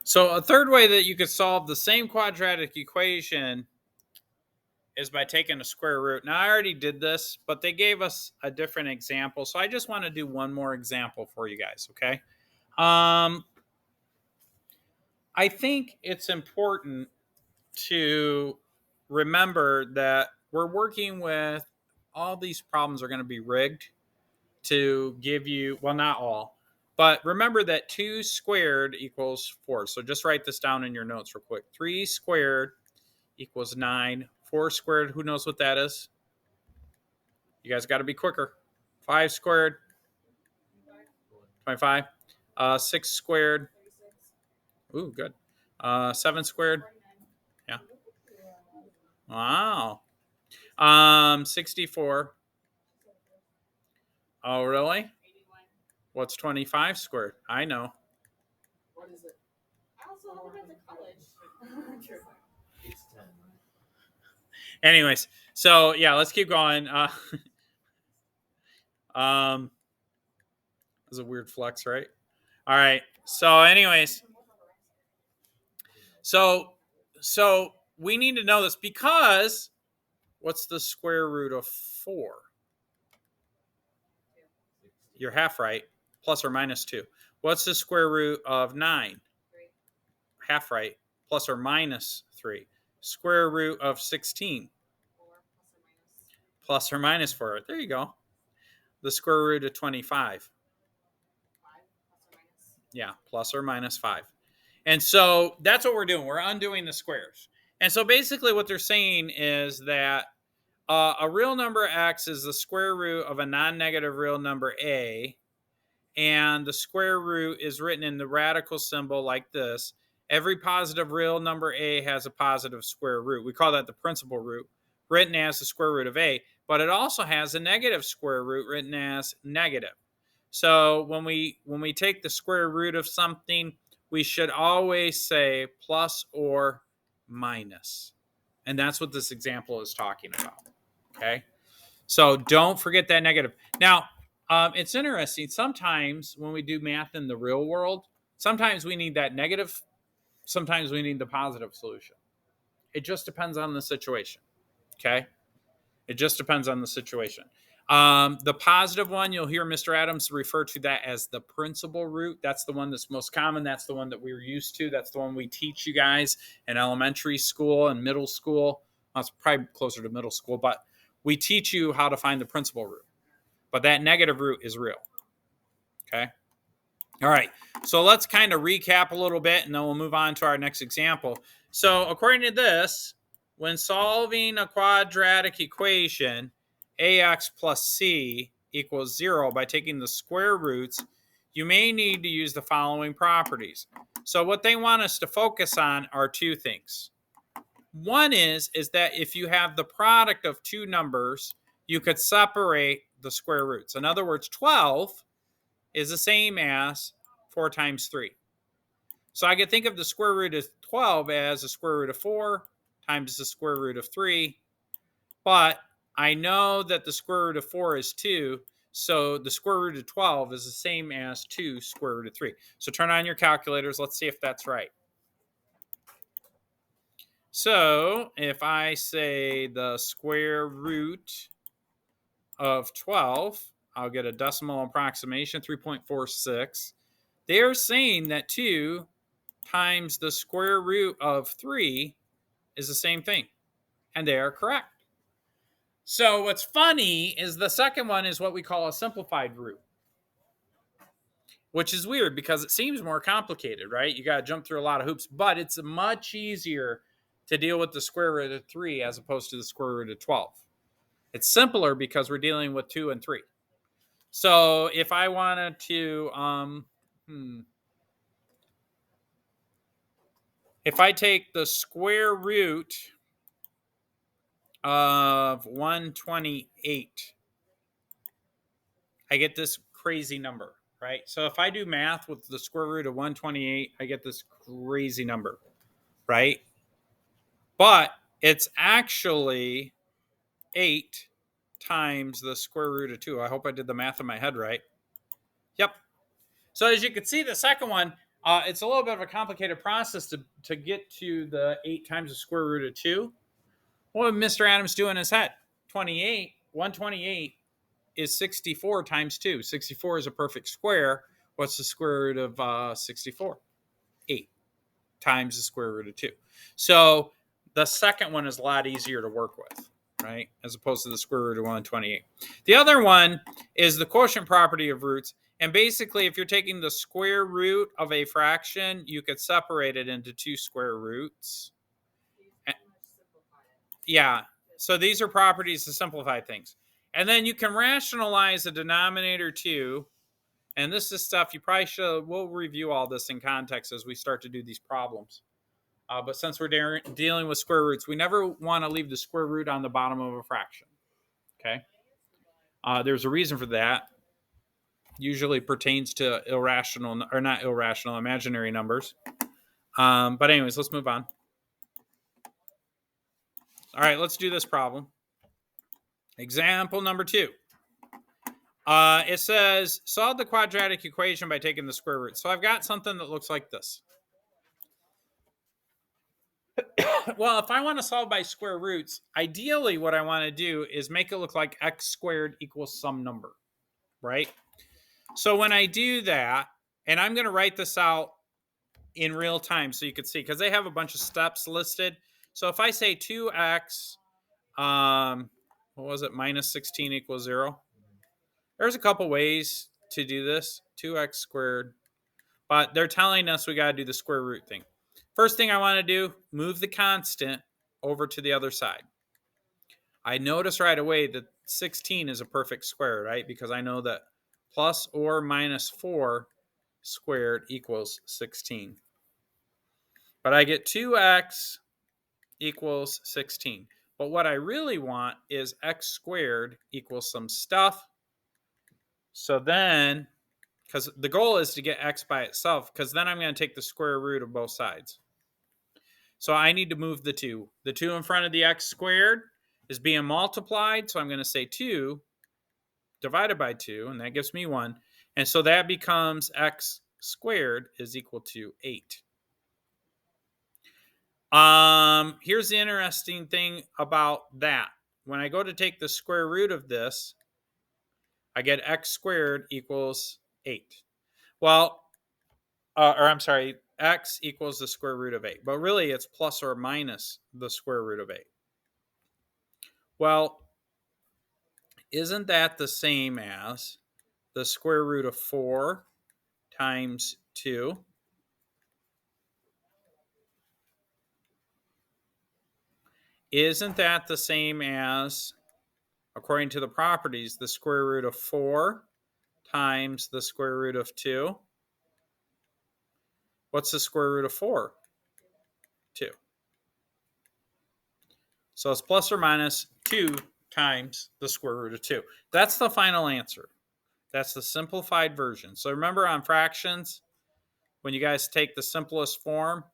So a third way that you could solve the same quadratic equation is by taking a square root. Now, I already did this, but they gave us a different example. So I just want to do one more example for you guys, okay? I think it's important to remember that we're working with all these problems are going to be rigged to give you, well, not all, but remember that 2 squared equals 4. So just write this down in your notes real quick. 3 squared equals 9. 4 squared, who knows what that is? You guys got to be quicker. 5 squared, 25. 6 squared, ooh, good. 7 squared, yeah. Wow. 64. Oh, really? What's 25 squared? I know. What is it? I also went to college. It's 10. Anyways, so yeah, let's keep going. This is a weird flex, right? All right. So, anyways, so we need to know this because what's the square root of 4? You're half right. Plus or minus 2. What's the square root of 9? Half right. Plus or minus 3. Square root of 16? Plus or minus 4. There you go. The square root of 25? Yeah, plus or minus 5. And so that's what we're doing. We're undoing the squares. And so basically what they're saying is that a real number x is the square root of a non-negative real number a, and the square root is written in the radical symbol like this. Every positive real number a has a positive square root. We call that the principal root, written as the square root of a, but it also has a negative square root written as negative. So when we take the square root of something, we should always say plus or minus. And that's what this example is talking about. Okay. So don't forget that negative. Now, it's interesting. Sometimes when we do math in the real world, sometimes we need that negative. Sometimes we need the positive solution. It just depends on the situation. Okay. It just depends on the situation. The positive one, you'll hear Mr. Adams refer to that as the principal root. That's the one that's most common. That's the one that we're used to. That's the one we teach you guys in elementary school and middle school. Well, it's probably closer to middle school, but we teach you how to find the principal root. But that negative root is real. Okay. All right. So let's kind of recap a little bit, and then we'll move on to our next example. So according to this, when solving a quadratic equation, ax plus c equals 0 by taking the square roots, you may need to use the following properties. So what they want us to focus on are two things. One is that if you have the product of two numbers, you could separate the square roots. In other words, 12 is the same as 4 times 3. So I could think of the square root of 12 as the square root of 4 times the square root of 3. But I know that the square root of 4 is 2. So the square root of 12 is the same as 2 square root of 3. So turn on your calculators. Let's see if that's right. So if I say the square root of 12, I'll get a decimal approximation, 3.46. They're saying that 2 times the square root of 3 is the same thing. And they are correct. So what's funny is the second one is what we call a simplified root, which is weird because it seems more complicated, right? You got to jump through a lot of hoops, but it's much easier to deal with the square root of 3 as opposed to the square root of 12. It's simpler because we're dealing with 2 and 3. So if I wanted to, if I take the square root of 128, I get this crazy number, right? So if I do math with the square root of 128, I get this crazy number, right? But it's actually 8 times the square root of 2. I hope I did the math in my head right. Yep. So as you can see, the second one, It's a little bit of a complicated process to get to the 8 times the square root of 2. What would Mr. Adams do in his head? 28, 128 is 64 times 2. 64 is a perfect square. What's the square root of 64? 8 times the square root of 2. So the second one is a lot easier to work with, right? As opposed to the square root of 128. The other one is the quotient property of roots. And basically, if you're taking the square root of a fraction, you could separate it into 2 square roots. Yeah. So these are properties to simplify things. And then you can rationalize the denominator too. And this is stuff you probably should, we'll review all this in context as we start to do these problems. But since we're dealing with square roots, we never want to leave the square root on the bottom of a fraction. Okay. There's a reason for that. Usually pertains to irrational, or not irrational, imaginary numbers. But anyways, let's move on. All right, let's do this problem. Example number 2. It says, solve the quadratic equation by taking the square root. So I've got something that looks like this. Well, if I want to solve by square roots, ideally what I want to do is make it look like x squared equals some number, right? So when I do that, and I'm going to write this out in real time so you can see, because they have a bunch of steps listed. So if I say 2x, what was it, minus 16 equals 0? There's a couple ways to do this, 2x squared. But they're telling us we got to do the square root thing. First thing I want to do, move the constant over to the other side. I notice right away that 16 is a perfect square, right? Because I know that plus or minus 4 squared equals 16. But I get 2x equals 16. But what I really want is x squared equals some stuff. So then, because the goal is to get x by itself, because then I'm going to take the square root of both sides. So I need to move the 2. The 2 in front of the x squared is being multiplied. So I'm going to say 2 divided by 2, and that gives me 1. And so that becomes x squared is equal to 8. Here's the interesting thing about that. When I go to take the square root of this, I get x squared equals 8. Well, x equals the square root of 8. But really, it's plus or minus the square root of 8. Well, isn't that the same as the square root of 4 times 2? Isn't that the same as, according to the properties, the square root of 4 times the square root of 2? What's the square root of 4? 2. So it's plus or minus 2 times the square root of 2. That's the final answer. That's the simplified version. So remember on fractions, when you guys take the simplest form,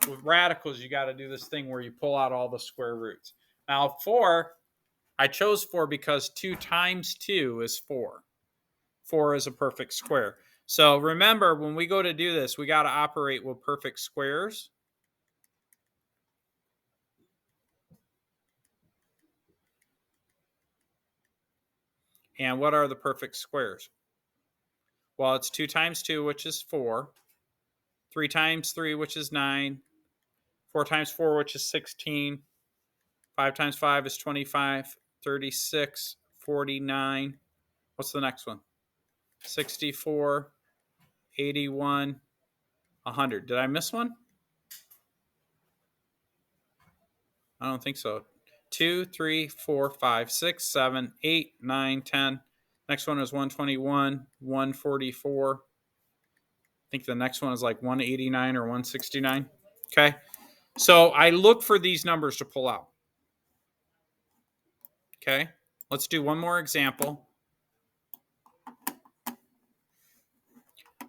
with radicals, you got to do this thing where you pull out all the square roots. Now 4, I chose 4 because 2 times 2 is 4. 4 is a perfect square. So remember, when we go to do this, we got to operate with perfect squares. And what are the perfect squares? Well, it's 2 times 2, which is 4. 3 times 3, which is 9. 4 times 4, which is 16. 5 times 5 is 25. 36, 49. What's the next one? 64, 81, 100. Did I miss one? I don't think so. 2, 3, 4, 5, 6, 7, 8, 9, 10. Next one is 121, 144. I think the next one is like 189 or 169. Okay. So I look for these numbers to pull out. Okay. Let's do one more example.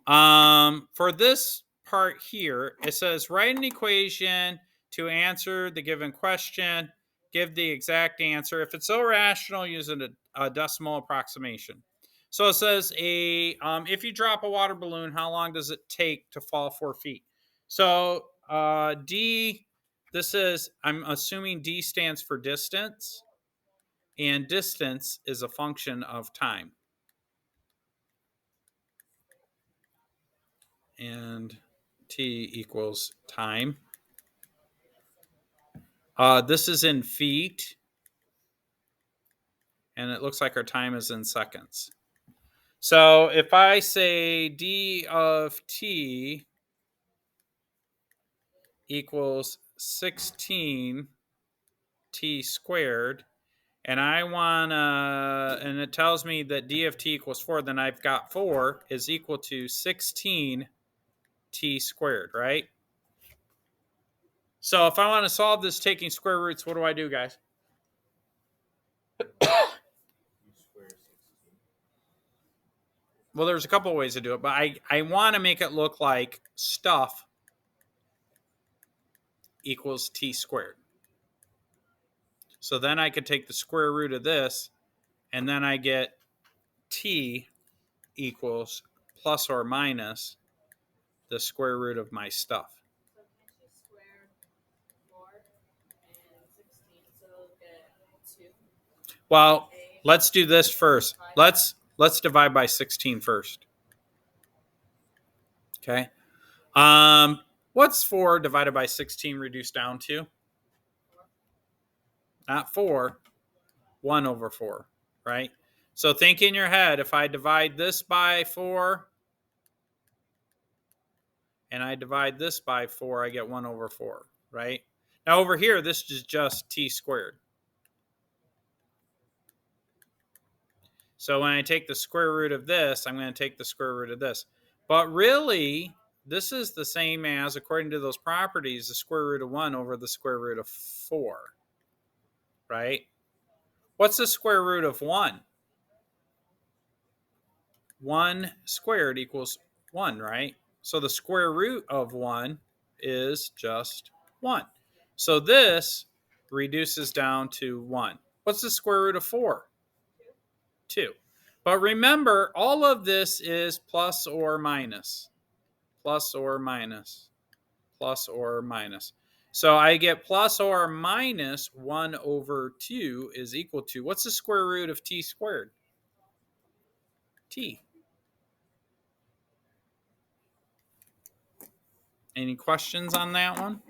For this part here, it says write an equation to answer the given question. Give the exact answer. If it's irrational, use a decimal approximation. So it says if you drop a water balloon, how long does it take to fall 4 feet? So D, this is, I'm assuming D stands for distance, and distance is a function of time. And T equals time. This is in feet, and it looks like our time is in seconds. So if I say D of T equals 16 T squared, and I want to, and it tells me that D of T equals 4, then I've got 4 is equal to 16 T squared, right? So if I want to solve this taking square roots, what do I do, guys? Well, there's a couple of ways to do it, but I want to make it look like stuff equals T squared. So then I could take the square root of this, and then I get T equals plus or minus the square root of my stuff. So can't you square 4 and 16, so you'll get 2? Well, let's do this first. Let's divide by 16 first. Okay. What's 4 divided by 16 reduced down to? Not 4, 1 over 4, right? So think in your head, if I divide this by 4 and I divide this by 4, I get 1 over 4, right? Now over here, this is just T squared. So when I take the square root of this, I'm going to take the square root of this. But really, this is the same as, according to those properties, the square root of 1 over the square root of 4, right? What's the square root of 1? 1 squared equals 1, right? So the square root of 1 is just 1. So this reduces down to 1. What's the square root of 4? 2. But remember, all of this is plus or minus, plus or minus, plus or minus. So I get plus or minus 1 over 2 is equal to, what's the square root of T squared? T. Any questions on that one?